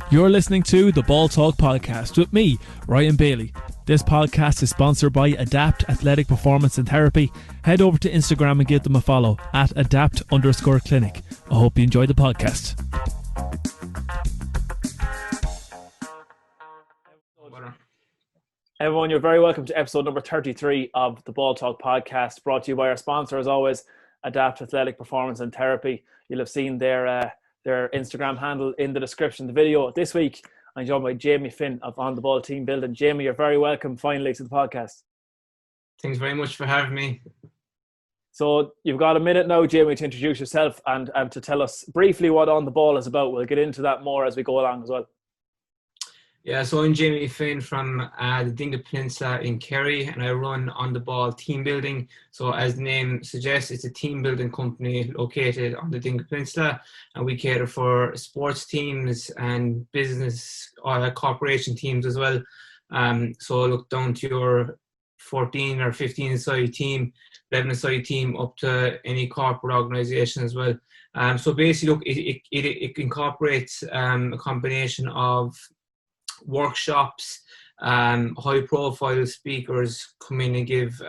You're listening to the Ball Talk podcast with me, Ryan Bailey. This podcast is sponsored by Adapt Athletic Performance and Therapy. Head over to Instagram and give them a follow at adapt_clinic. I hope you enjoy the podcast. Everyone, you're very welcome to episode number 33 of the Ball Talk podcast, brought to you by our sponsor, as always, Adapt Athletic Performance and Therapy. You'll have seen their Instagram handle in the description of the video. This week, I'm joined by Jamie Finn of On The Ball Team Building. Jamie, you're very welcome finally to the podcast. Thanks very much for having me. So you've got a minute now, Jamie, to introduce yourself and to tell us briefly what On The Ball is about. We'll get into that more as we go along as well. Yeah, so I'm Jamie Finn from the Dingle Peninsula in Kerry, and I run On The Ball Team Building. So as the name suggests, it's a team building company located on the Dingle Peninsula, and we cater for sports teams and business corporation teams as well. So look down to your 14 or 15-side team, 11-side team, up to any corporate organisation as well. So basically, look, it incorporates a combination of workshops, high profile speakers come in and give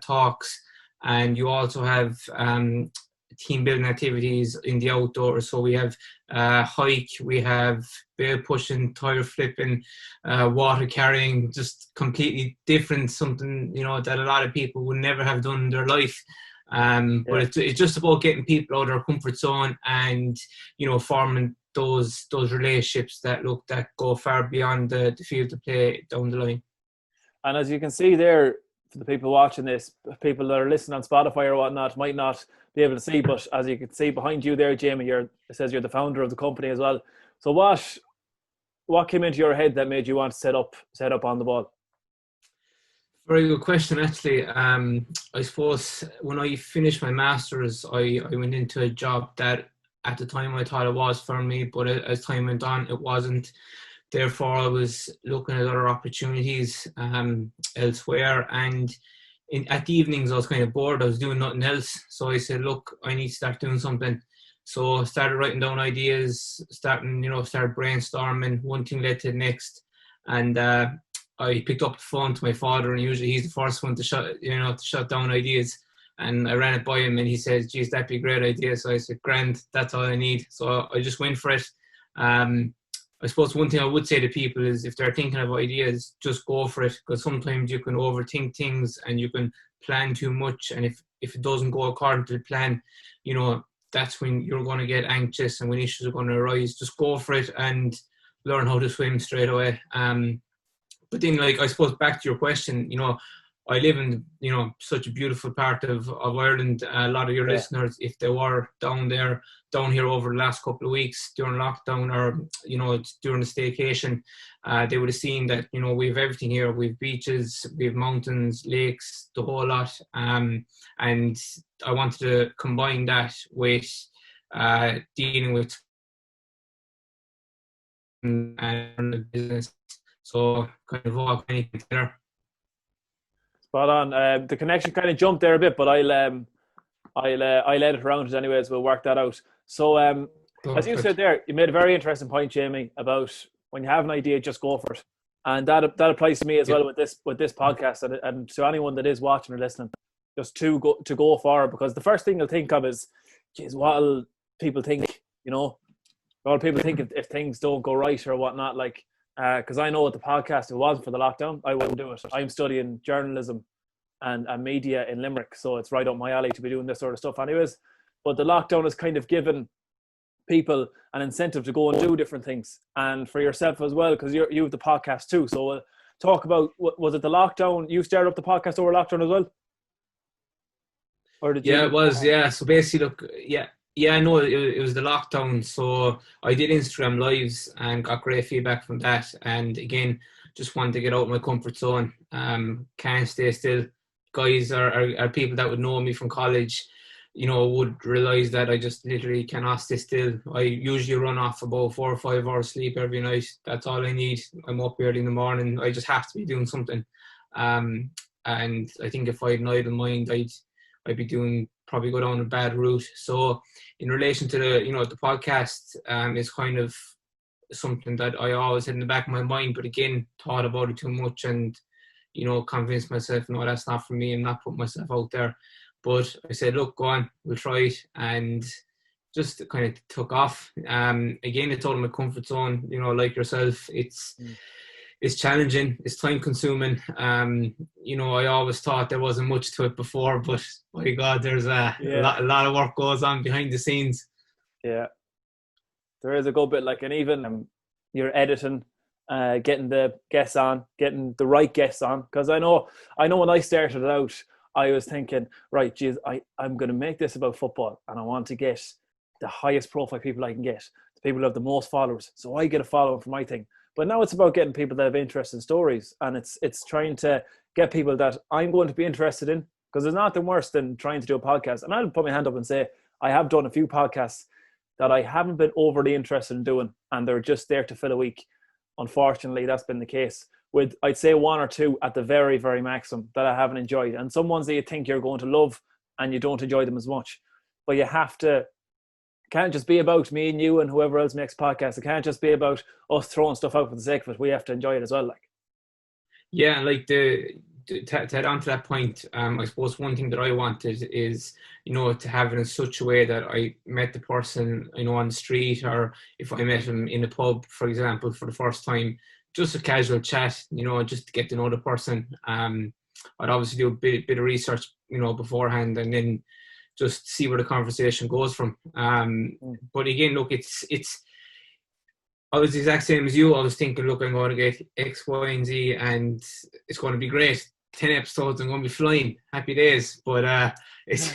talks, and you also have team building activities in the outdoors. So we have hike, we have bear pushing, tire flipping, water carrying, just completely different, something that a lot of people would never have done in their life. But it's just about getting people out of their comfort zone and forming those relationships that go far beyond the field of play down the line. And as you can see there, for the people watching this, people that are listening on Spotify or whatnot might not be able to see, but as you can see behind you there, Jamie, it says you're the founder of the company as well. So what came into your head that made you want to set up On The Ball? Very good question, actually. I suppose when I finished my master's, I went into a job that at the time I thought it was for me, but as time went on, it wasn't. Therefore, I was looking at other opportunities elsewhere, and at the evenings I was kind of bored. I was doing nothing else, so I said, look, I need to start doing something. So I started writing down ideas, started brainstorming. One thing led to the next, and I picked up the phone to my father, and usually he's the first one to shut down ideas. And I ran it by him, and he says, geez, that'd be a great idea. So I said, grand, that's all I need. So I just went for it. I suppose one thing I would say to people is, if they're thinking of ideas, just go for it, because sometimes you can overthink things and you can plan too much. And if it doesn't go according to the plan, that's when you're going to get anxious and when issues are going to arise. Just go for it and learn how to swim straight away. But then, I suppose back to your question, I live in, such a beautiful part of Ireland. A lot of your listeners, if they were down here over the last couple of weeks during lockdown or, during the staycation, they would have seen that, we have everything here. We have beaches, we have mountains, lakes, the whole lot. And I wanted to combine that with dealing with and business. So kind of all together. Spot on. The connection kind of jumped there a bit, but I'll edit around it anyways. We'll work that out. So as you said there, you made a very interesting point, Jamie, about when you have an idea, just go for it, and that applies to me as well with this podcast, and to anyone that is watching or listening, just to go for it, because the first thing you'll think of is, geez, what'll people think? What people think if things don't go right or whatnot, because I know with the podcast, if it wasn't for the lockdown, I wouldn't do it. I'm studying journalism and media in Limerick, so it's right up my alley to be doing this sort of stuff anyways. But the lockdown has kind of given people an incentive to go and do different things, and for yourself as well, because you have the podcast too. So talk about, was it the lockdown? You started up the podcast over lockdown as well? Or did you? Yeah, it was, yeah. So basically, look, yeah, no, it was the lockdown. So I did Instagram lives and got great feedback from that. And again, just wanted to get out of my comfort zone. Can't stay still. Guys are people that would know me from college, would realize that I just literally cannot stay still. I usually run off about 4 or 5 hours sleep every night. That's all I need. I'm up early in the morning. I just have to be doing something. And I think if I had an idle mind, I'd be doing probably go down a bad route. So in relation to the podcast, is kind of something that I always had in the back of my mind, but again, thought about it too much and, convinced myself, no, that's not for me. I'm not putting myself out there. But I said, look, go on, we'll try it. And just kind of took off. Again, it's out of my comfort zone, like yourself. It's challenging, it's time consuming. I always thought there wasn't much to it before, but my God, there's a lot of work goes on behind the scenes. Yeah. There is a good bit, like, and even you're editing, getting the guests on, getting the right guests on. Because I know when I started it out, I was thinking, right, geez, I'm going to make this about football, and I want to get the highest profile people I can get, the people who have the most followers, so I get a following for my thing. But now it's about getting people that have interesting stories, and it's trying to get people that I'm going to be interested in, because there's nothing worse than trying to do a podcast. And I'll put my hand up and say I have done a few podcasts that I haven't been overly interested in doing, and they're just there to fill a week. Unfortunately, that's been the case with, I'd say, one or two at the very, very maximum that I haven't enjoyed. And some ones that you think you're going to love and you don't enjoy them as much. But you have to, it can't just be about me and you and whoever else makes podcasts. It can't just be about us throwing stuff out for the sake of it. We have to enjoy it as well. Like, yeah, like to add on to that point, I suppose one thing that I wanted is, to have it in such a way that I met the person, on the street, or if I met him in a pub, for example, for the first time, just a casual chat, just to get to know the person. I'd obviously do a bit of research, beforehand, and then just see where the conversation goes from. But again, look, I was the exact same as you. I was thinking, look, I'm going to get X, Y, and Z, and it's going to be great. 10 episodes, I'm going to be flying. Happy days. But it's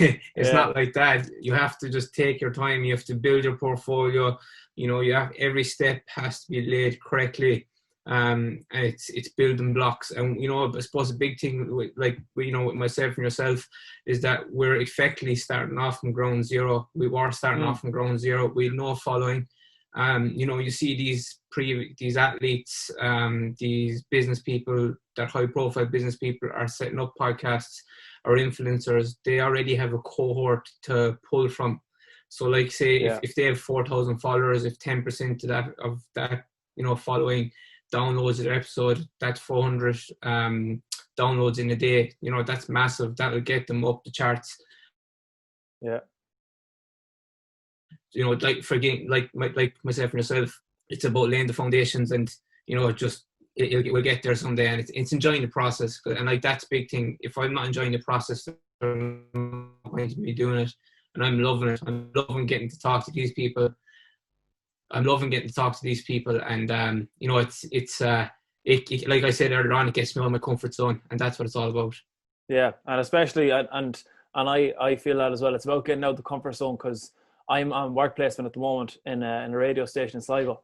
not like that. You have to just take your time. You have to build your portfolio. Every step has to be laid correctly. And it's building blocks. And, I suppose a big thing, with myself and yourself, is that we're effectively starting off from ground zero. We were starting off from ground zero. We had no following. You see these athletes, these business people, that high profile business people are setting up podcasts or influencers. They already have a cohort to pull from. So like say, if they have 4,000 followers, if 10% of that, following downloads their episode, that's 400 downloads in a day. That's massive. That'll get them up the charts. Yeah. Like myself and yourself, it's about laying the foundations, and we'll get there someday. And it's enjoying the process, and like that's a big thing. If I'm not enjoying the process, I'm not going to be doing it. And I'm loving it. I'm loving getting to talk to these people. And it's like I said earlier on, it gets me out of my comfort zone, and that's what it's all about. Yeah, and especially and I feel that as well. It's about getting out of the comfort zone, because I'm on work placement at the moment in a radio station in Sligo.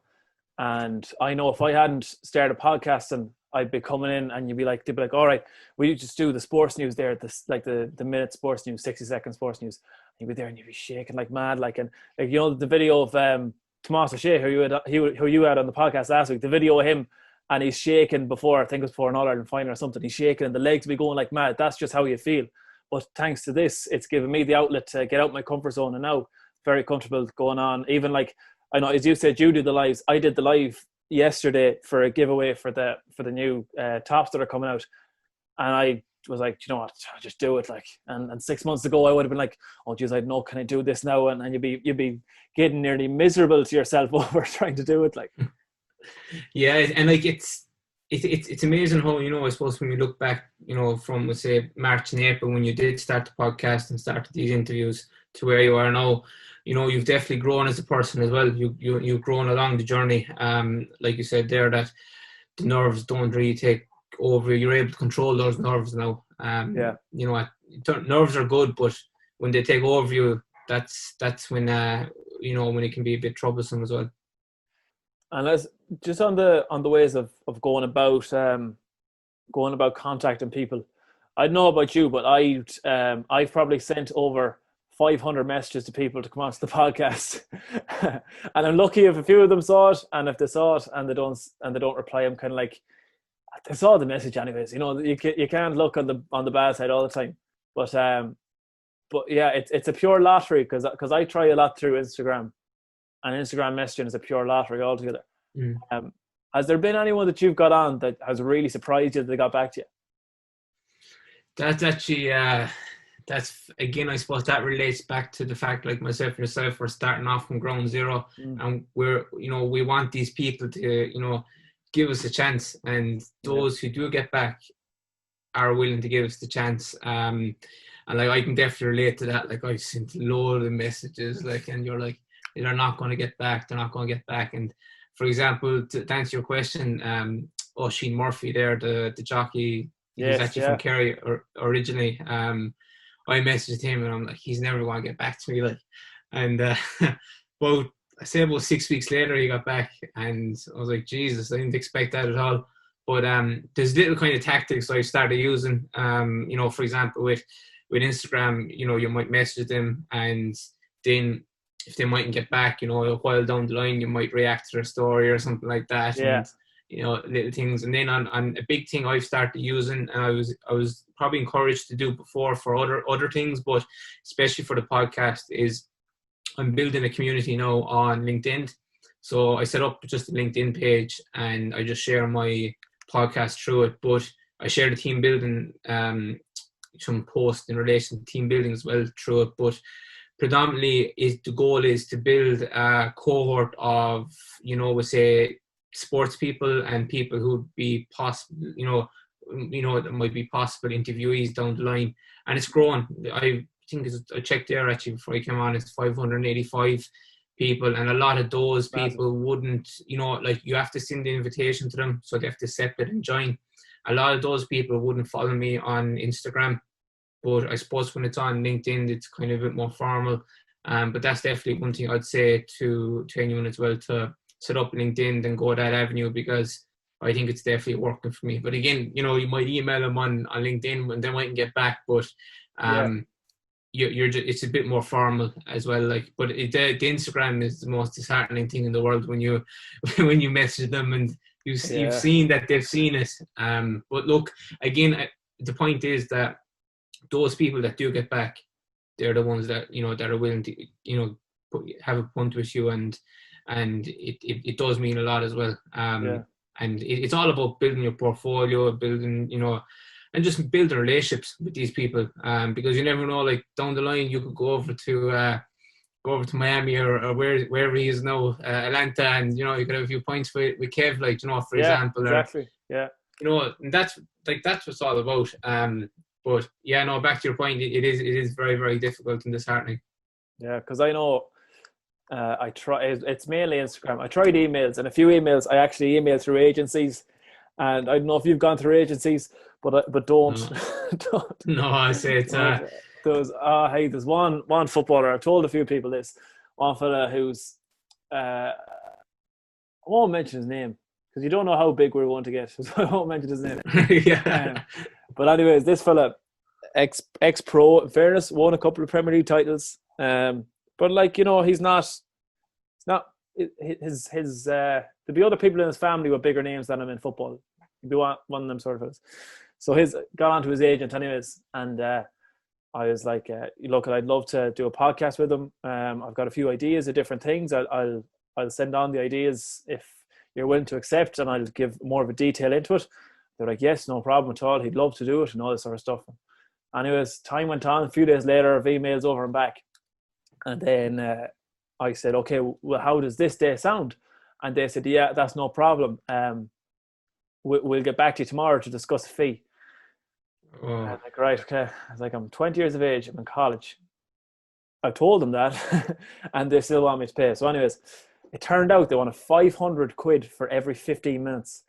And I know if I hadn't started podcasting, I'd be coming in and they'd be like, all right, we just do the sports news there, the minute sports news, 60-second sports news. And you'd be there and you'd be shaking like mad. The video of Tomas O'Shea, who you had on the podcast last week, the video of him, and he's shaking before, I think it was before an All-Ireland final or something, he's shaking and the legs be going like mad. That's just how you feel. But thanks to this, it's given me the outlet to get out my comfort zone, and now very comfortable going on. Even like, I know, as you said, you do the lives. I did the live yesterday for a giveaway for the new tops that are coming out, and I was like, you know what, I'll just do it. Like, and 6 months ago, I would have been like, oh geez, I know, can I do this now? And you'd be getting nearly miserable to yourself over trying to do it. Like, yeah, and like it's amazing how, I suppose when we look back, from, let's say, March and April, when you did start the podcast and started these interviews, to where you are now, you've definitely grown as a person as well. You've grown along the journey. Like you said there, that the nerves don't really take over. You're able to control those nerves now. Nerves are good, but when they take over you, that's when when it can be a bit troublesome as well. And as just on the ways of going about contacting people, I don't know about you, but I've probably sent over 500 messages to people to come onto the podcast, and I'm lucky if a few of them saw it, and if they saw it and they don't reply, I'm kind of like, they saw the message anyways. You can't look on the bad side all the time, but yeah, it's a pure lottery, because I try a lot through Instagram, and Instagram messaging is a pure lottery altogether. Mm. Has there been anyone that you've got on that has really surprised you that they got back to you? That's actually, that's again, I suppose that relates back to the fact, like myself and yourself, we're starting off from ground zero, and we want these people to, give us a chance, and those who do get back are willing to give us the chance. And like I can definitely relate to that. Like I've sent loads of messages, like, and you're like, they're not going to get back. They're not going to get back. And for example, to answer your question, Oisin Murphy there, the jockey, he was actually from Kerry originally. I messaged him and I'm like, he's never going to get back to me. Like, and about 6 weeks later, he got back, and I was like, Jesus, I didn't expect that at all. But there's little kind of tactics I started using. For example, with Instagram, you might message them, and then if they mightn't get back, a while down the line, you might react to their story or something like that. Yeah. And little things. And then on a big thing I've started using, and I was probably encouraged to do before for other things, but especially for the podcast, is I'm building a community now on LinkedIn. So I set up just a LinkedIn page, and I just share my podcast through it. But I share the team building, some posts in relation to team building as well through it. But predominantly, the goal is to build a cohort of, we say, sports people and people who'd be possible, that might be possible interviewees down the line. And it's growing. I think I checked there actually before I came on, it's 585 people, and a lot of those people wouldn't, like you have to send the invitation to them, so they have to accept it and join. A lot of those people wouldn't follow me on Instagram, but I suppose when it's on LinkedIn, it's kind of a bit more formal. But that's definitely one thing I'd say to anyone as well, to set up LinkedIn and go that avenue, because I think it's definitely working for me. But again, you might email them on LinkedIn and they mightn't get back, but you're just, it's a bit more formal as well. Like, but the Instagram is the most disheartening thing in the world when you when you message them and you've seen that they've seen it. But look, again, the point is that those people that do get back, they're the ones that that are willing to have a punt with you, and it does mean a lot as well. And it's all about building your portfolio, building and just building relationships with these people, because you never know, like down the line you could go over to Miami or wherever he is now, Atlanta, and you could have a few points with Kev, like for example, exactly. And that's what it's all about. But back to your point, it is very, very difficult and disheartening. Yeah, because I know I try. It's mainly Instagram. I tried emails, and a few emails I actually emailed through agencies, and I don't know if you've gone through agencies, but don't. Don't. No, I say it's there's one footballer. I've told a few people this. One fella who's I won't mention his name because you don't know how big we're going to get, so I won't mention his name. But anyways, this fella, ex pro, in fairness, won a couple of Premier League titles. But like he's not. It's not his. There'd be other people in his family with bigger names than him in football. He'd be one of them sort of fellas. So he's got onto his agent anyways, and I was like, look, I'd love to do a podcast with him. I've got a few ideas of different things. I'll send on the ideas if you're willing to accept, and I'll give more of a detail into it. They're like, yes, no problem at all. He'd love to do it and all this sort of stuff. Anyways, time went on. A few days later, of emails over and back. And then I said, okay, well, how does this day sound? And they said, yeah, that's no problem. We'll get back to you tomorrow to discuss a fee. Oh. I was like, right, okay. I was like, I'm 20 years of age. I'm in college. I told them that, and they still want me to pay. So anyways, it turned out they wanted 500 quid for every 15 minutes.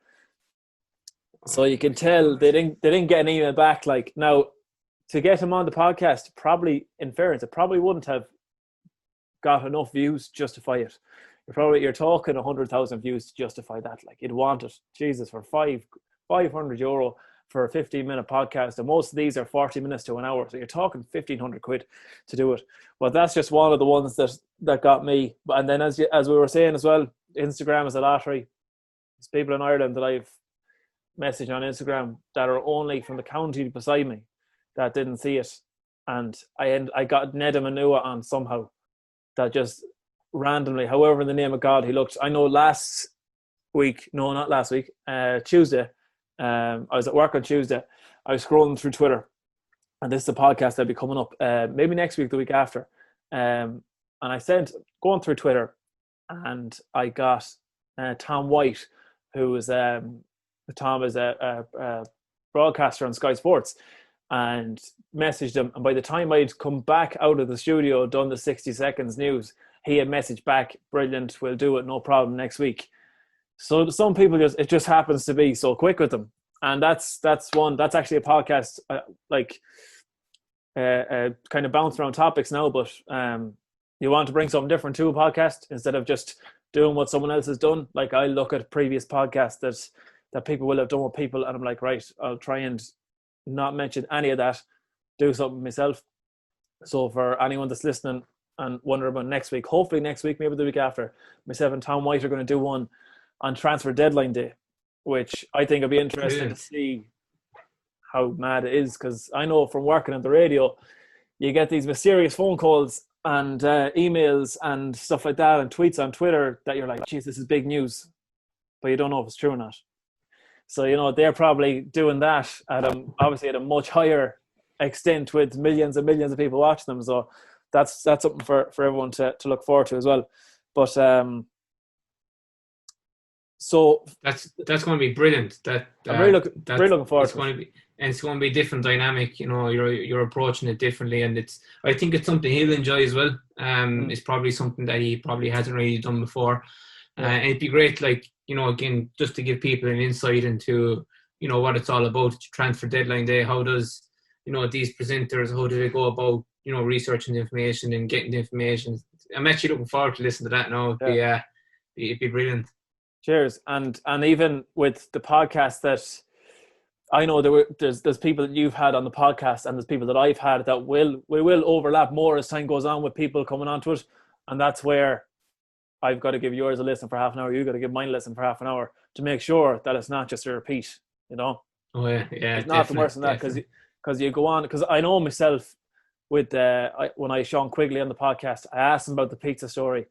So you can tell they didn't get an email back. Like, now, to get him on the podcast, probably, in fairness, it probably wouldn't have got enough views to justify it. You're talking 100,000 views to justify that. Like, you'd want it. Jesus, for €500 for a 15-minute podcast, and most of these are 40 minutes to an hour. So you're talking 1,500 quid to do it. Well, that's just one of the ones that got me. And then as we were saying as well, Instagram is a lottery. There's people in Ireland that I've messaged on Instagram that are only from the county beside me that didn't see it, and I got Neda Manua on somehow, that just randomly, however in the name of God he looked. I know last week, no, not last week, Tuesday. I was at work on Tuesday. I was scrolling through Twitter, and this is a podcast that'll be coming up maybe next week, the week after. And I said, going through Twitter, and I got Tom White, who is Tom is a broadcaster on Sky Sports, and messaged him. And by the time I'd come back out of the studio, done the 60 seconds news, he had messaged back, "Brilliant, we'll do it, no problem, next week." So some people it just happens to be so quick with them, and that's actually a podcast kind of bounce around topics now, but you want to bring something different to a podcast instead of just doing what someone else has done. Like, I look at previous podcasts that people will have done with people, and I'm like, right, I'll try and not mention any of that, do something myself. So for anyone that's listening and wondering about next week, hopefully next week, maybe the week after, myself and Tom White are going to do one on transfer deadline day, which I think will be interesting to see how mad it is, because I know from working at the radio, you get these mysterious phone calls and emails and stuff like that, and tweets on Twitter that you're like, geez, this is big news, but you don't know if it's true or not. So, you know, they're probably doing that obviously at a much higher extent with millions and millions of people watching them. So that's something for everyone to look forward to as well. But so that's going to be brilliant. I'm really looking forward to it. It's going to be a different dynamic. You know, you're approaching it differently, and I think it's something he'll enjoy as well. It's probably something that he probably hasn't really done before. And it'd be great, like, you know, again, just to give people an insight into, you know, what it's all about. Transfer deadline day. How does, you know, these presenters, how do they go about, you know, researching the information and getting the information? I'm actually looking forward to listening to that now. It'd be brilliant. Cheers. And even with the podcast that I know there's people that you've had on the podcast, and there's people that I've had that we will overlap more as time goes on with people coming onto it. And that's where I've got to give yours a listen for half an hour. You've got to give mine a listen for half an hour to make sure that it's not just a repeat, you know? Oh, yeah. It's not worse than that, because you go on, because I know myself with when I Sean Quigley on the podcast, I asked him about the pizza story,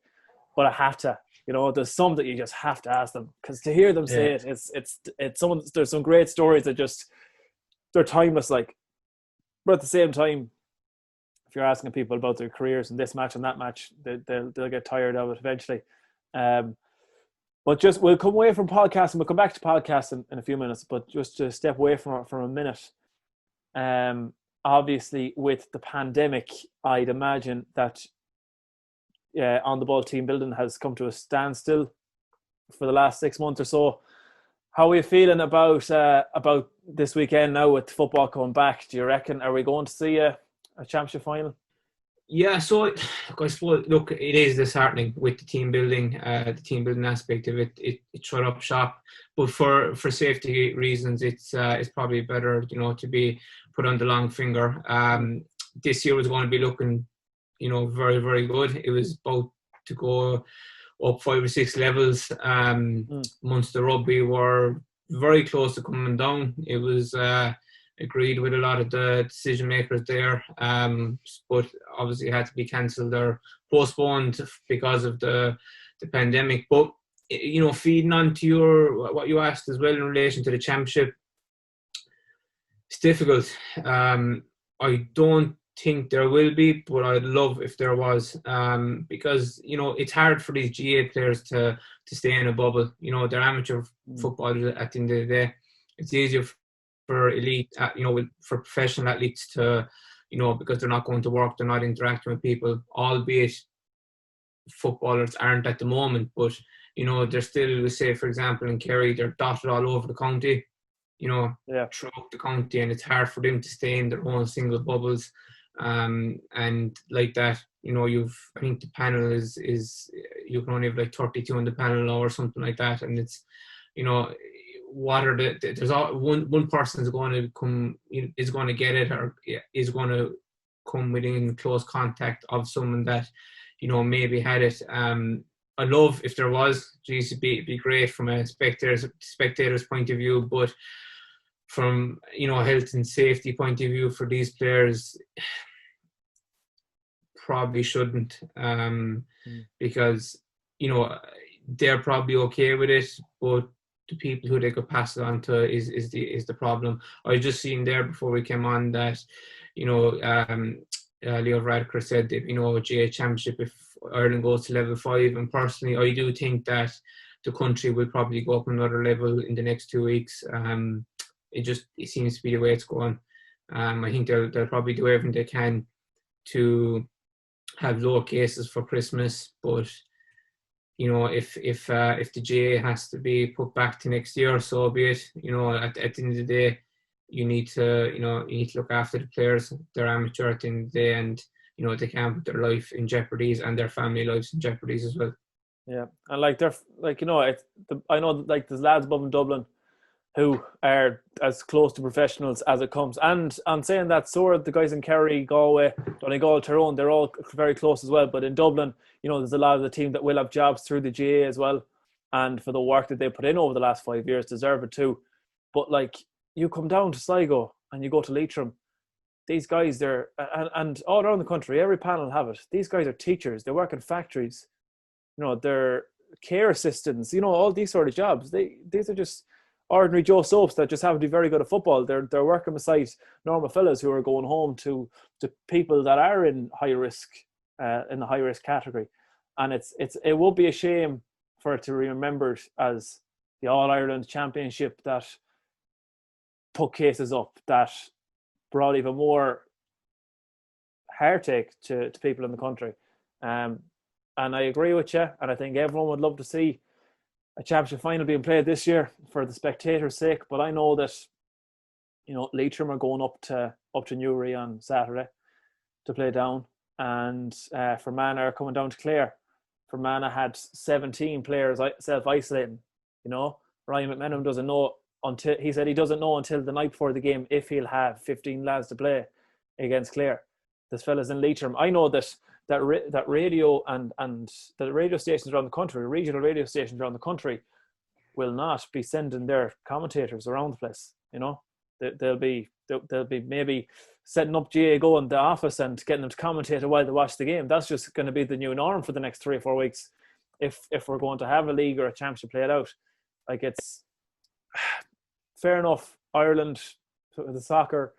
but I have to, you know, there's some that you just have to ask them, because to hear them say it, it's someone, there's some great stories that just, they're timeless, like, but at the same time, if you're asking people about their careers in this match and that match, they'll get tired of it eventually. But just, we'll come away from podcasting. We'll come back to podcasting in a few minutes, but just to step away from a minute. Obviously, with the pandemic, I'd imagine that on the ball team building has come to a standstill for the last 6 months or so. How are you feeling about this weekend now with football coming back? Do you reckon, are we going to see a championship final? Yeah, so I suppose, look, it is disheartening with the team building aspect of it. It shut up shop, but for safety reasons, it's probably better, you know, to be put on the long finger. This year was going to be looking, you know, very, very good. It was about to go up 5 or 6 levels. Munster Rugby were very close to coming down. It was agreed with a lot of the decision makers there, but obviously it had to be cancelled or postponed because of the pandemic. But, you know, feeding on to what you asked as well in relation to the championship, it's difficult. I don't think there will be, but I'd love if there was, because, you know, it's hard for these GA players to stay in a bubble. You know, they're amateur footballers at the end of the day. It's easier for elite, you know, for professional athletes to, you know, because they're not going to work, they're not interacting with people, albeit footballers aren't at the moment, but, you know, they're still, say, for example, in Kerry, they're dotted all over the county, you know, throughout the county, and it's hard for them to stay in their own single bubbles. And like that, you know, I think the panel is you can only have like 32 on the panel now or something like that, and it's, you know, what are there's one person is going to get it, or is going to come within close contact of someone that, you know, maybe had it. I love if there was, geez, it'd be great from a spectator's point of view, but from, you know, health and safety point of view for these players, probably shouldn't, because, you know, they're probably okay with it, but the people who they could pass it on to is the problem. I just seen there before we came on that, Leo Varadkar said that, GA Championship if Ireland goes to level 5, and personally I do think that the country will probably go up another level in the next 2 weeks. It seems to be the way it's going. I think they'll probably do everything they can to have lower cases for Christmas, but if the GA has to be put back to next year, so be it. At the end of the day, you need to look after the players. They're amateur at the end of the day, and they can't put their life in jeopardy and their family lives in jeopardy as well. Yeah, and I know there's lads above in Dublin who are as close to professionals as it comes. And on saying that, so are the guys in Kerry, Galway, Donegal, Tyrone. They're all very close as well. But in Dublin, there's a lot of the team that will have jobs through the GA as well. And for the work that they put in over the last 5 years, deserve it too. But you come down to Sligo and you go to Leitrim, these guys, they're, and all around the country, every panel have it. These guys are teachers. They work in factories. They're care assistants, all these sort of jobs. These are just ordinary Joe Soaps that just happen to be very good at football. They're working beside normal fellas who are going home to people that are in high risk, in the high risk category. And it would be a shame for it to be remembered as the All-Ireland Championship that put cases up, that brought even more heartache to people in the country. And I agree with you, and I think everyone would love to see a championship final being played this year for the spectators' sake. But I know that, Leitrim are going up to Newry on Saturday to play down, and Fermanagh are coming down to Clare. Fermanagh had 17 players self-isolating. Ryan McMenamin doesn't know until he doesn't know until the night before the game if he'll have 15 lads to play against Clare. This fella's in Leitrim. I know that radio and the radio stations around the country, regional radio stations around the country, will not be sending their commentators around the place. They'll be maybe setting up GA Go in the office and getting them to commentate while they watch the game. That's just going to be the new norm for the next 3 or 4 weeks. If we're going to have a league or a championship played out, it's fair enough. Ireland, the soccer,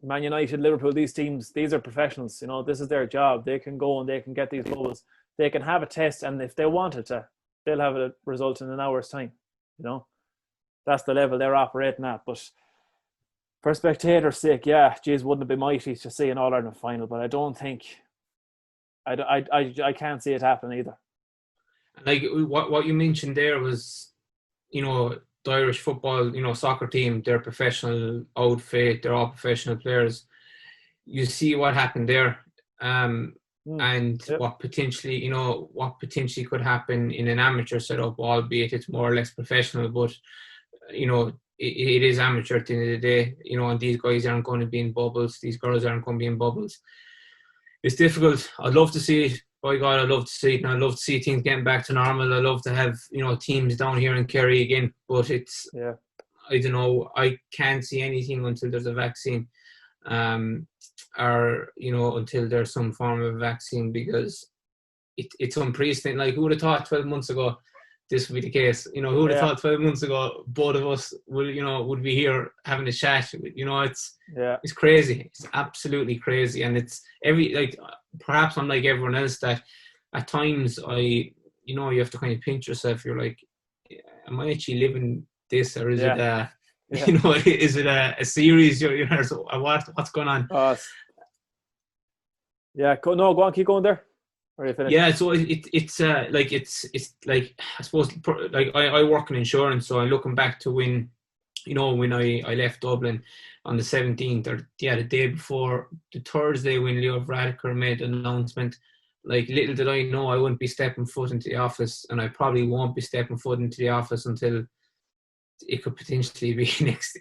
Man United, Liverpool, these teams, these are professionals. This is their job. They can go and they can get these goals. They can have a test, and if they wanted to, they'll have a result in an hour's time. That's the level they're operating at. But for spectators' sake, wouldn't it be mighty to see an All-Ireland final? But I don't think, I can't see it happen either. Like what you mentioned there was, the Irish football, soccer team, they're professional outfit, they're all professional players. You see what happened there, and yep. what potentially could happen in an amateur setup, albeit it's more or less professional, but it is amateur at the end of the day, and these guys aren't going to be in bubbles, these girls aren't going to be in bubbles. It's difficult. I'd love to see it. By God, I'd love to see it, and I'd love to see things getting back to normal. I'd love to have, teams down here in Kerry again, but it's, I don't know, I can't see anything until there's a vaccine, or, until there's some form of vaccine, because it's unprecedented. Like, who would have thought 12 months ago this would be the case? Who would have thought 12 months ago both of us would be here having a chat? It's crazy. It's absolutely crazy, and it's perhaps I'm like everyone else that at times you have to kind of pinch yourself. You're like, am I actually living this, or is it is it a series? What's going on? No, go on, keep going there. Or you finished? Yeah, so it's like, I suppose, like I work in insurance, so I'm looking back to when I left Dublin on the 17th, or the day before, the Thursday, when Leo Varadkar made an announcement. Like, little did I know I wouldn't be stepping foot into the office, and I probably won't be stepping foot into the office until it could potentially be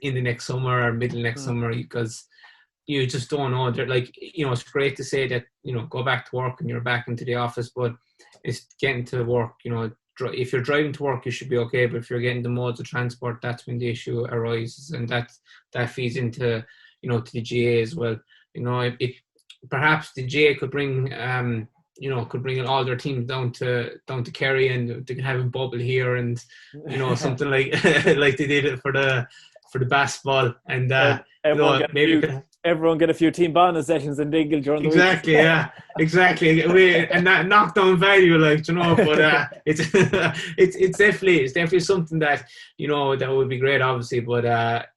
in the next summer or middle next summer, because you just don't know. They're like, it's great to say that, go back to work and you're back into the office, but it's getting to work. If you're driving to work, you should be okay, but if you're getting the modes of transport, that's when the issue arises, and that feeds into, to the GA as well. Perhaps the GA could bring, could bring all their teams down to Kerry, and they can have a bubble here, and something like like they did it for the basketball, and everyone get a few team bonding sessions in Dingle during the week. Exactly, yeah, exactly. And that knockdown value, but it's definitely something that that would be great, obviously, but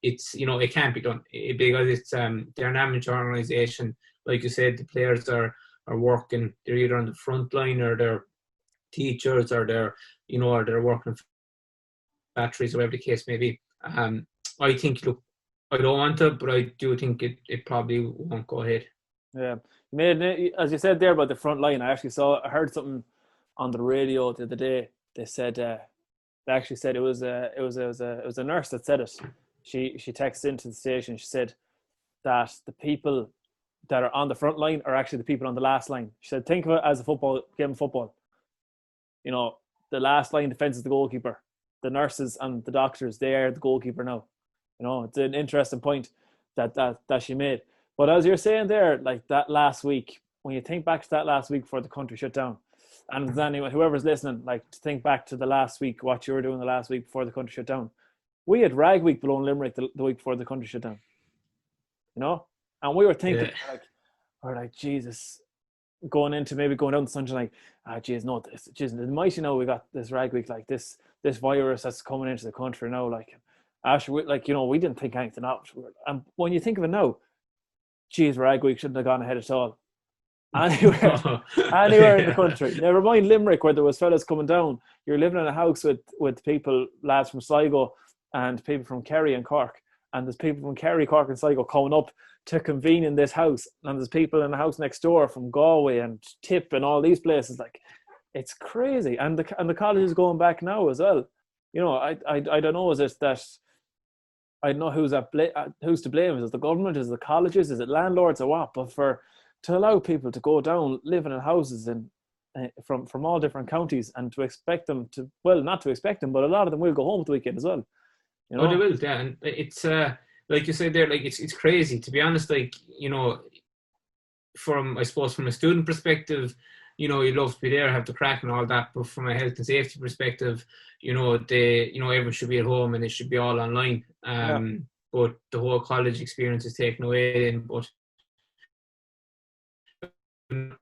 it's it can't be done because it's they're an amateur organisation. Like you said, the players are working. They're either on the front line, or they're teachers, or they're or they're working in factories, or whatever the case may be. I think, look, I don't want to, but I do think it probably won't go ahead. Yeah, as you said there about the front line, I heard something on the radio the other day. They said they actually said it was a nurse that said it. She texted into the station. She said that the people that are on the front line are actually the people on the last line. She said, think of it as a game of football. The last line defense is the goalkeeper. The nurses and the doctors, they are the goalkeeper now. It's an interesting point that she made. But as you're saying there, like that last week, when you think back to that last week before the country shut down, and anyone, whoever's listening, like to think back to the last week, what you were doing the last week before the country shut down. We had Rag Week below in Limerick the week before the country shut down. And we were thinking, like, Jesus, going down the sunshine, like, geez, no, the mighty we got this Rag Week, like this virus that's coming into the country now, like, actually, like, we didn't think anything of it. And when you think of it now, geez, Rag Week shouldn't have gone ahead at all. Anywhere in the country. Never mind Limerick, where there was fellas coming down. You're living in a house with people, lads from Sligo and people from Kerry and Cork. And there's people from Kerry, Cork and Sligo coming up to convene in this house. And there's people in the house next door from Galway and Tip and all these places. Like, it's crazy. And the college is going back now as well. I don't know, is it that... I don't know who's to blame. Is it the government? Is it the colleges? Is it landlords or what? But to allow people to go down, living in houses from all different counties, and to expect them to, well, not to expect them, but a lot of them will go home at the weekend as well. Oh, they will, yeah. And it's like you said there, like it's crazy, to be honest. Like, from a student perspective, you'd love to be there, have the crack and all that. But from a health and safety perspective, everyone should be at home and it should be all online. But the whole college experience is taken away. But in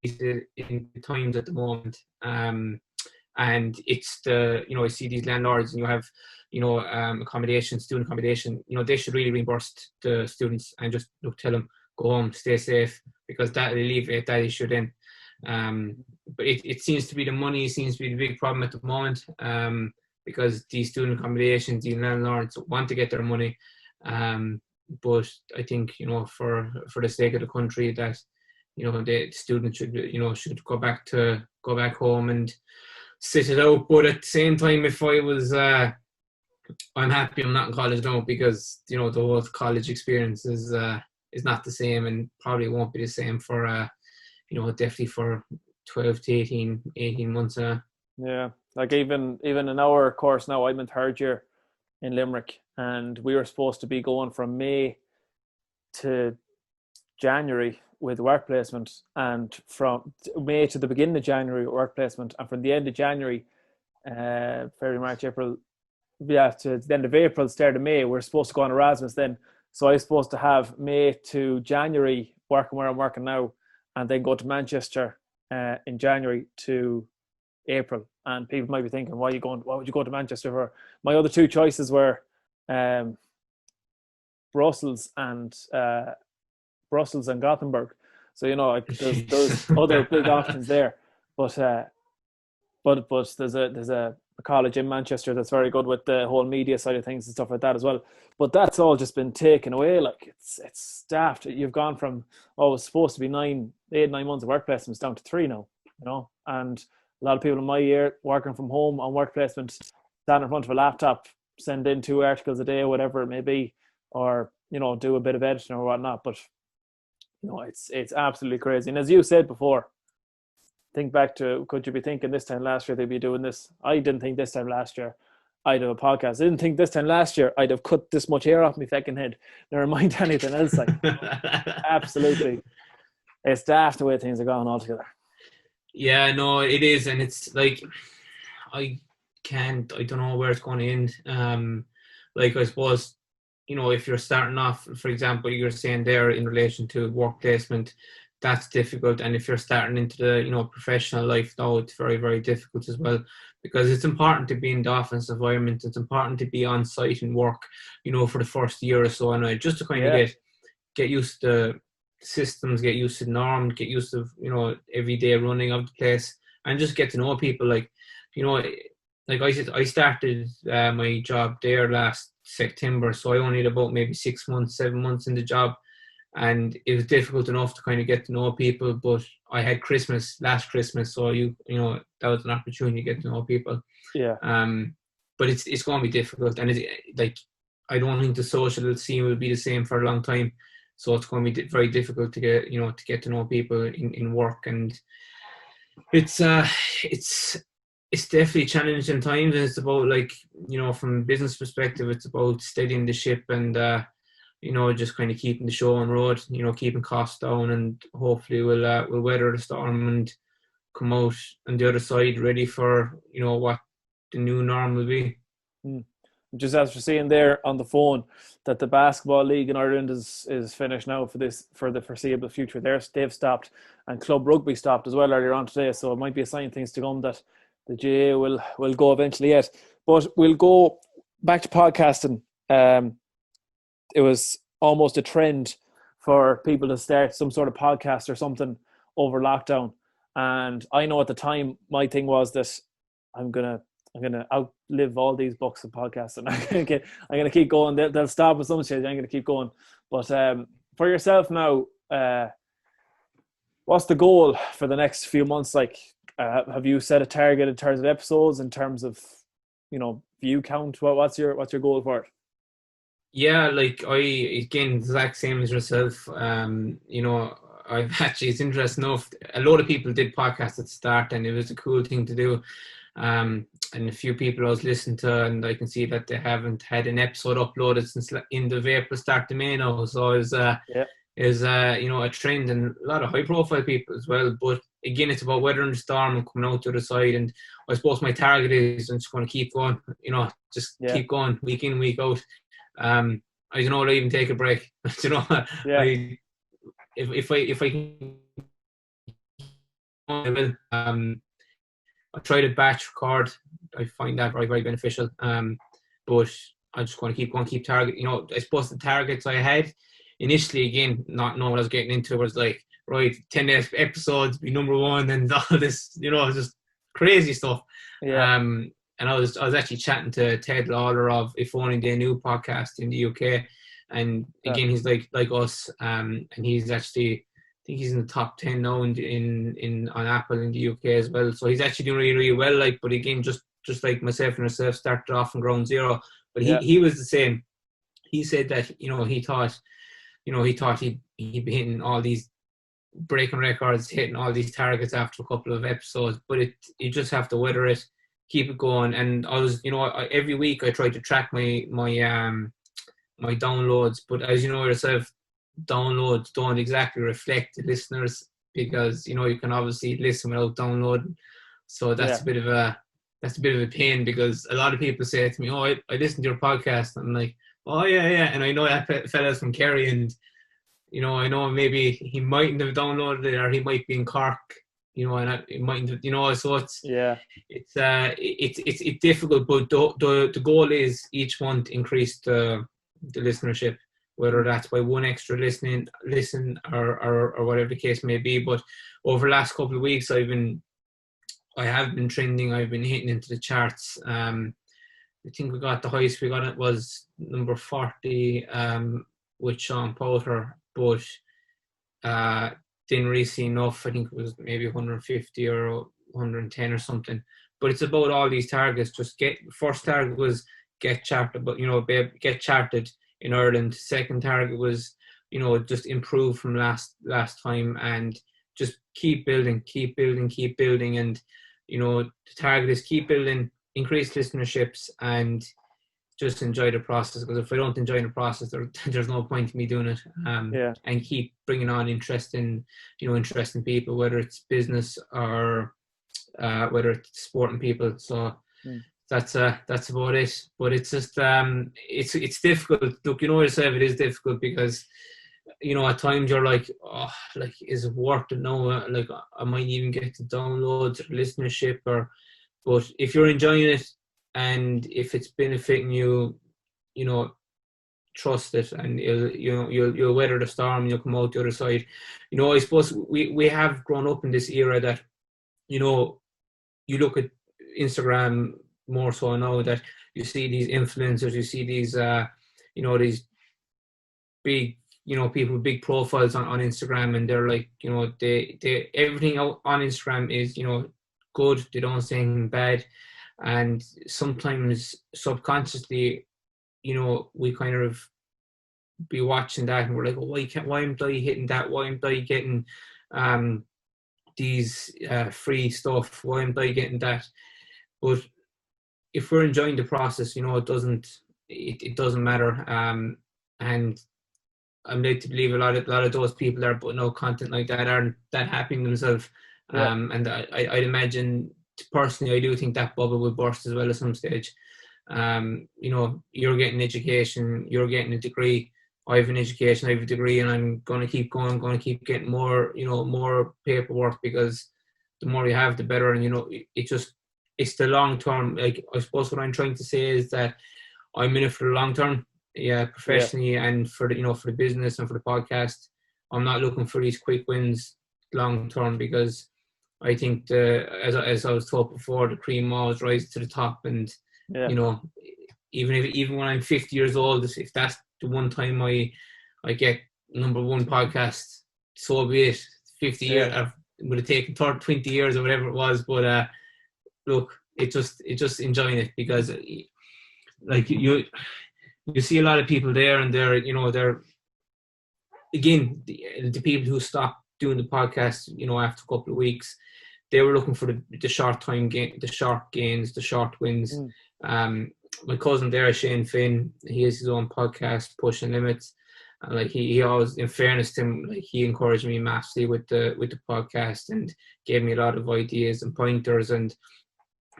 the times at the moment, and it's I see these landlords, and you have accommodation, student accommodation. They should really reimburse the students and just tell them, go home, stay safe, because that will alleviate that issue then. But it seems to be the money seems to be the big problem at the moment, because these student accommodations, these landlords want to get their money, but I think for the sake of the country, that the students should go back home and sit it out. But at the same time, if I was I'm happy I'm not in college now, because the whole college experience is not the same, and probably won't be the same for definitely for 12 to 18 months. Yeah, like even in our course now, I'm in third year in Limerick, and we were supposed to be going from May to January with work placement, and from May to the beginning of January work placement, and from the end of January, February, March, April, to the end of April, start of May, we're supposed to go on Erasmus then. So I was supposed to have May to January working where I'm working now, and then go to Manchester in January to April. And people might be thinking, why would you go to Manchester for? My other two choices were Brussels and Gothenburg. So there's other big options there. But there's a college in Manchester that's very good with the whole media side of things and stuff like that as well. But that's all just been taken away. Like, it's staffed. You've gone from, it was supposed to be 9 months of work placements down to 3 now, and a lot of people in my year working from home on work placement, stand in front of a laptop, send in 2 articles a day, whatever it may be, or do a bit of editing or whatnot. But it's absolutely crazy. And as you said before, think back to, could you be thinking this time last year they'd be doing this? I didn't think this time last year I'd have a podcast. I didn't think this time last year I'd have cut this much hair off my fucking head. Never mind anything else. Like, absolutely, it's daft the way things are going altogether. Yeah, no, it is, and it's like I I don't know where it's going to end. Like I suppose, if you're starting off, for example, you're saying there in relation to work placement, that's difficult. And if you're starting into the, professional life now, it's very, very difficult as well, because it's important to be in the office environment. It's important to be on site and work, for the first year or so, and just to kind of Yeah. get used to systems, get used to norms, get used to, everyday running of the place, and just get to know people. Like, you know, like I started my job there last September, so I only had about maybe 6 months, 7 months in the job, and it was difficult enough to kind of get to know people. But I had last Christmas, so that was an opportunity to get to know people. Yeah. But it's going to be difficult, and it's like I don't think the social scene will be the same for a long time. So it's going to be very difficult to get to know people in work, and it's it's definitely challenging times, and it's about, like, from a business perspective, it's about steadying the ship and just kind of keeping the show on road, keeping costs down, and hopefully we'll weather the storm and come out on the other side ready for what the new norm will be. Mm. Just as we're seeing there on the phone that the basketball league in Ireland is finished now for the foreseeable future. They've stopped, and club rugby stopped as well earlier on today. So it might be a sign of things to come that the GA will go eventually yet. But we'll go back to podcasting. It was almost a trend for people to start some sort of podcast or something over lockdown. And I know at the time my thing was that I'm gonna outlive all these books and podcasts, and I'm gonna keep going. They'll stop at some stage. I'm gonna keep going. But for yourself now, what's the goal for the next few months? Like, have you set a target in terms of episodes, in terms of view count? What's your goal for it? Yeah, like again, exact same as yourself. I've actually, it's interesting enough, a lot of people did podcasts at the start, and it was a cool thing to do. And a few people I was listening to, and I can see that they haven't had an episode uploaded since end of April, start of May now. So it's Yeah. a trend, and a lot of high profile people as well. But again, it's about weathering the storm and coming out to the side. And I suppose my target is I'm just going to keep going, just Yeah. keep going week in, week out. I don't know, I'll even take a break. Yeah. If I can, I will. I try to batch record. I find that very, very beneficial. But I just want to keep going, keep target. I suppose the targets I had initially, again, not knowing what I was getting into, was like, right, 10 episodes, be number one, and all this, just crazy stuff. Yeah. And I was actually chatting to Ted Lawler of If Only They Knew podcast in the UK, and again, he's like us, and he's actually, I think he's in the top 10 now in on Apple in the UK as well. So he's actually doing really, really well. Like, but again, just like myself and yourself, started off from ground zero. But Yeah. he was the same. He said that he thought he'd be hitting all these breaking records, hitting all these targets after a couple of episodes. But you just have to weather it, keep it going. And I was, every week I try to track my downloads. But as you know yourself, downloads don't exactly reflect the listeners, because you can obviously listen without downloading. So that's a bit of a pain, because a lot of people say to me, "Oh, I listened to your podcast." I'm like, "Oh yeah, yeah," and I know that fella's from Kerry, and I know maybe he mightn't have downloaded it, or he might be in Cork, and it mightn't, so it's it's difficult, but the goal is each month increase the listenership, whether that's by one extra listen or whatever the case may be. But over the last couple of weeks, I have been trending. I've been hitting into the charts. I think we got the highest we got, it was number 40 with Sean Porter, but didn't really see enough. I think it was maybe 150 or 110 or something. But it's about all these targets. Just first target was get charted, but get charted in Ireland. Second target was just improve from last time, and just keep building, and the target is keep building, increase listenerships, and just enjoy the process, because if I don't enjoy the process, there's no point in me doing it. And keep bringing on interesting people, whether it's business or whether it's sporting people. So that's about it. But it's just it's difficult. Look, yourself, it is difficult because at times you're like, oh, like, is it worth it? No, like I might even get the downloads or listenership, but if you're enjoying it and if it's benefiting you, trust it, and you'll weather the storm and you'll come out the other side. I suppose we have grown up in this era that, you look at Instagram more so now, that you see these influencers, you see these, these big, people with big profiles on Instagram, and they're like, they everything out on Instagram is, good. They don't say anything bad. And sometimes subconsciously, we kind of be watching that and we're like, oh, why am I hitting that? Why am I getting these free stuff? Why am I getting that? But if we're enjoying the process, it doesn't matter. And I'm led to believe a lot of those people that are putting out content like that aren't that happy in themselves. And I'd imagine, personally, I do think that bubble will burst as well at some stage. You're getting education, you're getting a degree. I have an education, I have a degree, and I'm going to keep going. I'm going to keep getting more, more paperwork, because the more you have, the better. And it's the long term. Like, I suppose what I'm trying to say is that I'm in it for the long term, professionally, and for the business and for the podcast. I'm not looking for these quick wins long term, because I think as I was taught before, the cream always rises to the top, and even when I'm 50 years old, if that's the one time I get number one podcast, so be it. 50 years, it would have taken 20 years or whatever it was, but look, it's just enjoying it, because like you see a lot of people there, and they're again, the people who stopped doing the podcast, after a couple of weeks, they were looking for the short time gain, the short gains, the short wins. My cousin there, Shane Finn, he has his own podcast, Pushing Limits. And like he always, in fairness to him, like, he encouraged me massively with the podcast, and gave me a lot of ideas and pointers and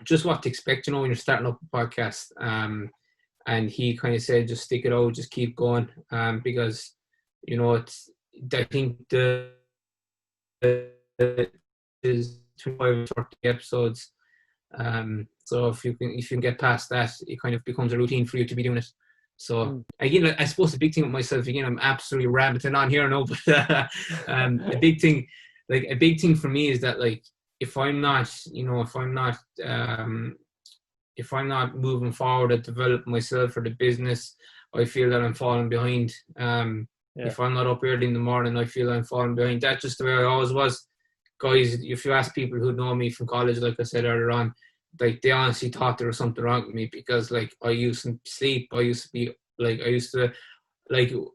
just what to expect, when you're starting up a podcast. And he kind of said, just stick it out, just keep going, because it's, I think the is 25 or 30 episodes. So if you can get past that, it kind of becomes a routine for you to be doing it. So again, I suppose the big thing with myself, again, I'm absolutely rabbiting on here now, but a big thing for me is that, like, if I'm not moving forward at developing myself or the business, I feel that I'm falling behind. If I'm not up early in the morning, I feel I'm falling behind. That's just the way I always was. Guys, if you ask people who know me from college, like I said earlier on, like, they honestly thought there was something wrong with me, because, like, I used to sleep. I used to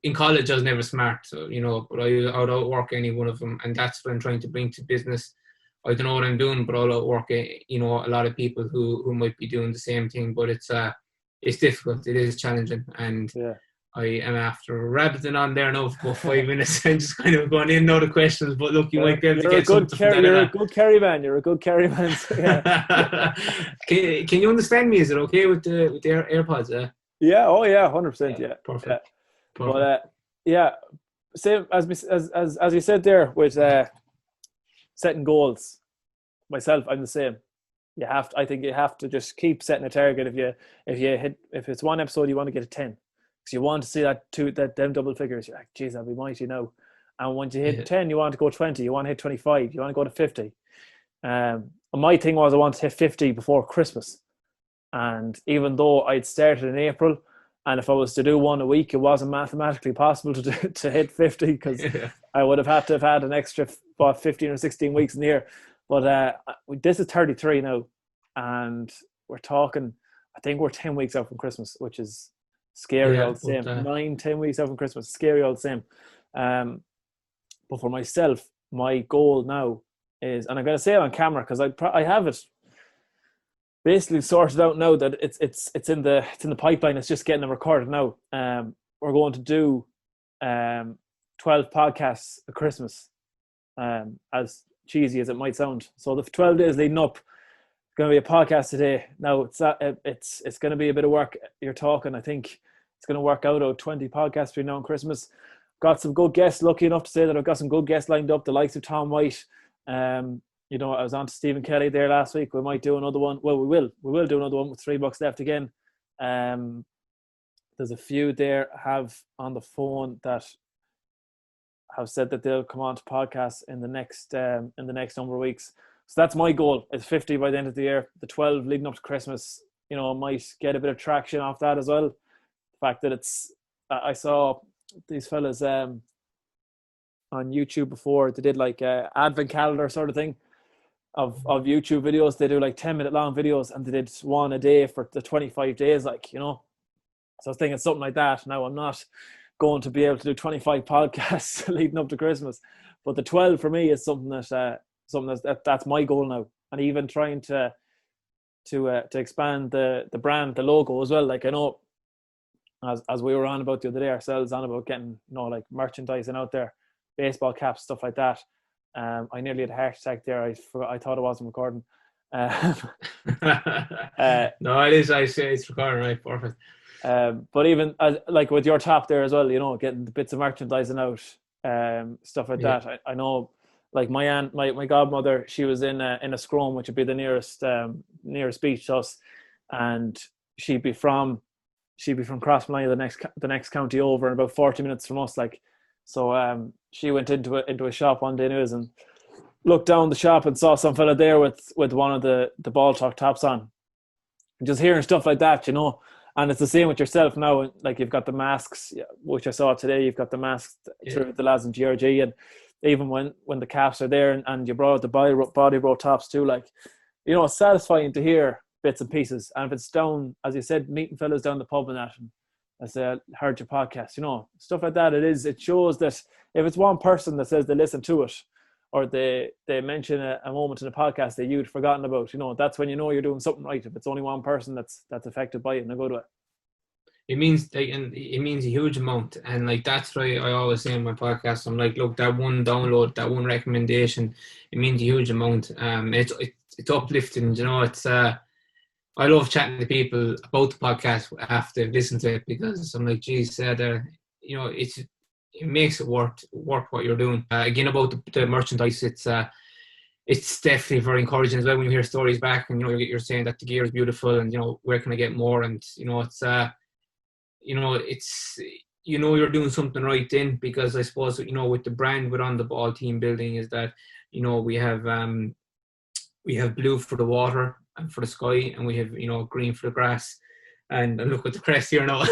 in college, I was never smart, so, but I would outwork any one of them. And that's what I'm trying to bring to business. I don't know what I'm doing, but I'll outwork, a lot of people who might be doing the same thing. But it's difficult. It is challenging. And I am after rabbiting on there now for about 5 minutes and just kind of going in and out of questions. But look, you might be able to get something from that. You're a good carry man. You're a good carry man. So, Can you understand me? Is it okay with the AirPods? Yeah. Oh yeah. 100%. Yeah. Perfect. But same as you said there with setting goals. Myself, I'm the same. I think you have to just keep setting a target. If it's one episode, you want to get a 10. Because you want to see them double figures. You're like, geez, that'd be mighty now. And once you hit 10, you want to go 20. You want to hit 25. You want to go to 50. My thing was, I wanted to hit 50 before Christmas. And even though I'd started in April, and if I was to do one a week, it wasn't mathematically possible to hit 50, because I would have had an extra 15 or 16 weeks in the year. But this is 33 now. And we're talking, I think we're 10 weeks out from Christmas, which is scary old same. 9-10 weeks out from Christmas, scary old same. But for myself, my goal now is, and I'm going to say it on camera because I have it basically sorted out now that it's in the pipeline. It's just getting them recorded now. We're going to do 12 podcasts at Christmas. As cheesy as it might sound. So the 12 days leading up, it's going to be a podcast today. Now it's going to be a bit of work. You're talking, I think it's going to work out 20 podcasts between now and Christmas. Got some good guests. Lucky enough to say that I've got some good guests lined up. The likes of Tom White. You know, I was on to Stephen Kelly there last week. We might do another one. Well, we will do another one with $3 left again. There's a few there have on the phone that have said that they'll come on to podcasts in the next number of weeks. So that's my goal. It's 50 by the end of the year. The 12 leading up to Christmas, you know, might get a bit of traction off that as well. The fact that I saw these fellas on YouTube before. They did like a advent calendar sort of thing of YouTube videos. They do like 10-minute long videos, and they did one a day for the 25 days, like, you know. So I was thinking something like that. Now I'm not going to be able to do 25 podcasts leading up to Christmas, but the 12 for me is something that's my goal now. And even trying to expand the brand, the logo as well. Like, I know as we were on about the other day ourselves, on about getting, you know, like merchandising out there, baseball caps, stuff like that. I nearly had a heart attack there. I thought I wasn't recording. No, it is. I say it's recording, right? Perfect. But even like with your top there as well, you know, getting the bits of merchandising out, stuff like that. I know, like my aunt, my godmother, she was in a Scrum, which would be the nearest beach to us, and she'd be from Crossmolina, the next county over, and about 40 minutes from us. Like, so she went into a shop one day news and looked down the shop and saw some fella there with one of the ball talk tops on, and just hearing stuff like that, you know. And it's the same with yourself now. Like, you've got the masks, which I saw today. You've got the masks through the lads in GRG, and even when the caps are there, and you brought out the body roll tops too. Like, you know, it's satisfying to hear bits and pieces. And if it's down, as you said, meeting fellas down the pub and that, and I say, I heard your podcast, you know, stuff like that. It shows that if it's one person that says they listen to it, or they mention a moment in a podcast that you'd forgotten about, you know, that's when you know you're doing something right. If it's only one person that's affected by it in a good way. It means, like, and it means a huge amount. And like, that's why I always say in my podcast, I'm like, look, that one download, that one recommendation, it means a huge amount. It's uplifting, you know. It's I love chatting to people about the podcast after they've listened to it, because I'm like, geez, you know, it makes it worth what you're doing. Again, about the merchandise, it's definitely very encouraging as well when you hear stories back, and, you know, you're saying that the gear is beautiful, and, you know, where can I get more? And, you know, it's you know, you're doing something right then, because I suppose, you know, with the brand, with On the Ball team building, is that, you know, we have blue for the water and for the sky, and we have, you know, green for the grass. And look at the crest here now.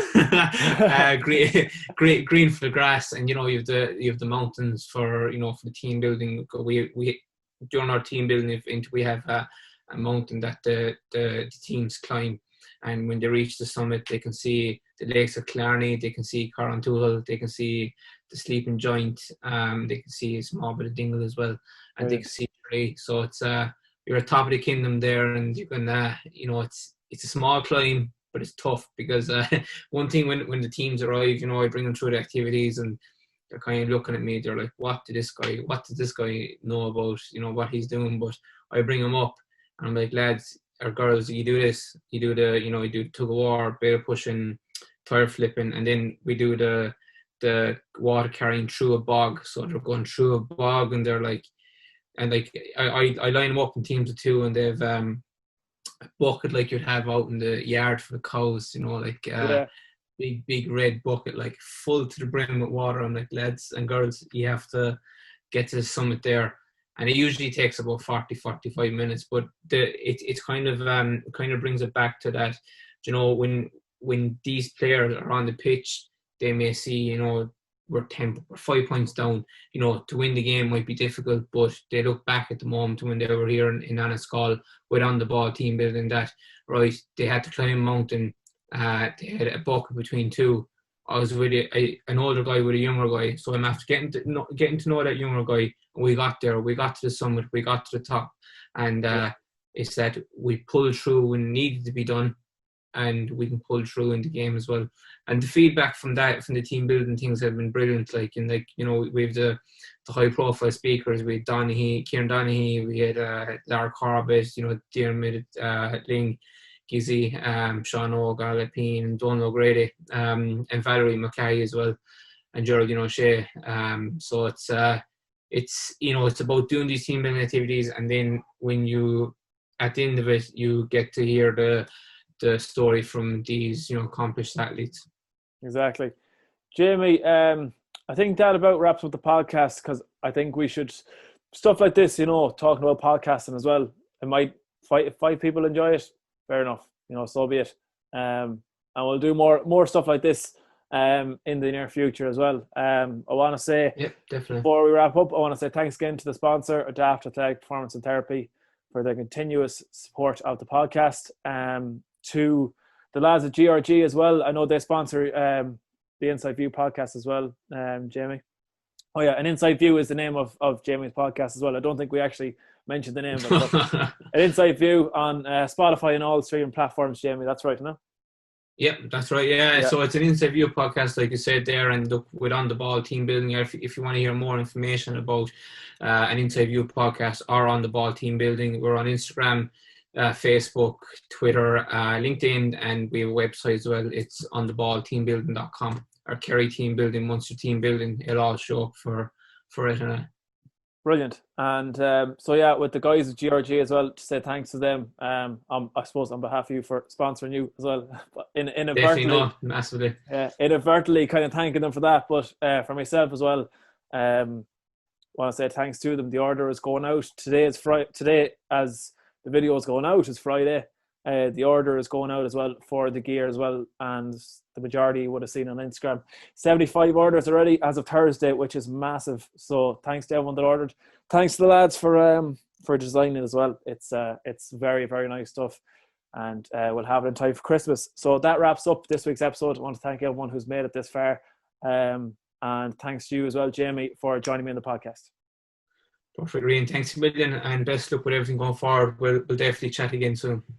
green for the grass, and, you know, you have the mountains for, you know, for the team building. We during our team building event, we have a mountain that the teams climb, and when they reach the summit, they can see the lakes of Clarny, they can see Carrauntoohil, they can see the Sleeping Giant, they can see a small bit of Dingle as well, and they can see Tralee. So it's you're at top of the kingdom there, and you can you know, it's a small climb, but it's tough, because one thing, when the teams arrive, you know, I bring them through the activities, and they're kind of looking at me, they're like, what does this guy know about, you know, what he's doing? But I bring him up, and I'm like, lads or girls, you do this, you do the tug of war, bait of pushing, tire flipping, and then we do the water carrying through a bog. So they're going through a bog, and they're like, and like, I line them up in teams of two, and they've a bucket like you'd have out in the yard for the cows, you know, like big red bucket, like full to the brim with water. I'm like, lads and girls, you have to get to the summit there, and it usually takes about 45 minutes. But it's kind of brings it back to that, you know, when these players are on the pitch, they may see, you know, we're 5 points down, you know, to win the game might be difficult, but they look back at the moment when they were here in Anniscall with On the Ball team building, that, right, they had to climb a mountain, they had a bucket between two. I was with an older guy with a younger guy, so I'm after getting to know that younger guy, and we got there, we got to the summit, we got to the top, and It's that we pulled through when it needed to be done, and we can pull through in the game as well. And the feedback from the team building things have been brilliant. We have the high profile speakers. We had Kieran Donaghy, we had Lara Corbett, Diarmid Ling, Gizzy, Sean O'Gall, and Donald O'Grady, and Valerie Mackay as well, and Geraldine O'Shea. So it's about doing these team building activities, and then when you, at the end of it, you get to hear the story from these accomplished athletes. Exactly. Jamie, I think that about wraps up the podcast, because I think we should, stuff like this, talking about podcasting as well, it might, if 5 people enjoy it, fair enough, so be it. And we'll do more stuff like this in the near future as well. I want to say, definitely, before we wrap up, I want to say thanks again to the sponsor, Adapt Athletic Performance and Therapy, for their continuous support of the podcast. To the lads at GRG as well. I know they sponsor the Inside View podcast as well, Jamie. Oh yeah, and Inside View is the name of Jamie's podcast as well. I don't think we actually mentioned the name, but an Inside View on Spotify and all streaming platforms, Jamie. That's right, no? Yep, that's right. Yeah. So it's an Inside View podcast, like you said there, and look, with On the Ball team building. If you want to hear more information about an Inside View podcast or On the Ball team building, we're on Instagram, Facebook, Twitter, LinkedIn, and we have a website as well. It's ontheballteambuilding.com, or Kerry Team Building, Munster Team Building. It'll all show up for it. Brilliant. And with the guys at GRG as well, to say thanks to them. I suppose on behalf of you for sponsoring you as well. But inadvertently, massively. Inadvertently kind of thanking them for that. But for myself as well, want to say thanks to them. The order is going out today. Today, as the video is going out, is Friday. The order is going out as well for the gear as well, and the majority would have seen on Instagram. 75 orders already as of Thursday, which is massive. So thanks to everyone that ordered. Thanks to the lads for designing as well. It's very, very nice stuff, and we'll have it in time for Christmas. So that wraps up this week's episode. I want to thank everyone who's made it this far, and thanks to you as well, Jamie, for joining me on the podcast. Perfect, Rian. Thanks a million, and best luck with everything going forward. We'll definitely chat again soon.